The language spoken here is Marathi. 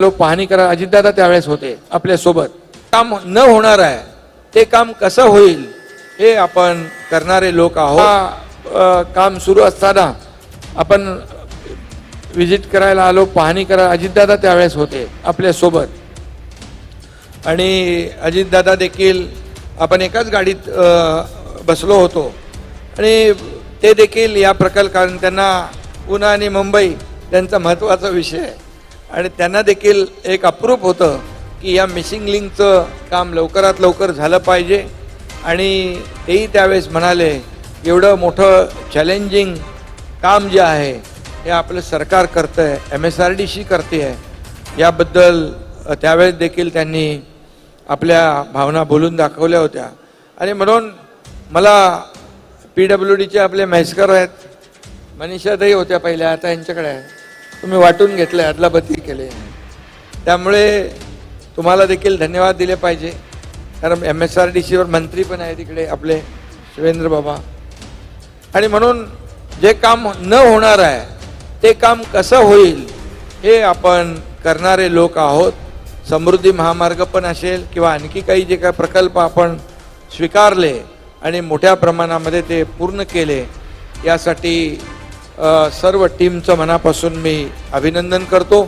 लोक पाहणी करा अजितदादा त्यावेळेस होते आपल्या सोबत. काम न होणार आहे ते काम कसं होईल हे आपण करणारे लोक आहोत. काम सुरू असताना आपण विजिट करायला आलो, पाहणी करा अजितदादा त्यावेळेस होते आपल्या सोबत. आणि अजितदादा देखील आपण एकाच गाडीत बसलो होतो आणि ते देखील या प्रकल्प, कारण त्यांना पुणे आणि मुंबई त्यांचा महत्त्वाचा विषय आहे आणि त्यांना देखील एक अप्रूप होतं की या मिसिंग लिंकचं काम लवकरात लवकर झालं पाहिजे. आणि तेही त्यावेळेस म्हणाले एवढं मोठं चॅलेंजिंग काम जे आहे हे आपलं सरकार करतं आहे, MSRDC करते आहे. याबद्दल त्यावेळेस देखील त्यांनी आपल्या भावना बोलून दाखवल्या होत्या. आणि म्हणून मला PWDचे आपले म्हैसकर आहेत, मनीषाताई होत्या पहिल्या, आता यांच्याकडे आहे, तुम्ही वाटून घेतले, अदलाबदली केले, त्यामुळे तुम्हाला देखील धन्यवाद दिले पाहिजे. कारण MSRDCवर मंत्री पण आहे तिकडे आपले शिवेंद्र बाबा. आणि म्हणून जे काम न होणार आहे ते काम कसं होईल हे आपण करणारे लोक आहोत. समृद्धी महामार्ग पण असेल किंवा आणखी काही जे काही प्रकल्प आपण स्वीकारले आणि मोठ्या प्रमाणामध्ये ते पूर्ण केले, यासाठी सर्व टीमचं मनापासून मी अभिनंदन करतो.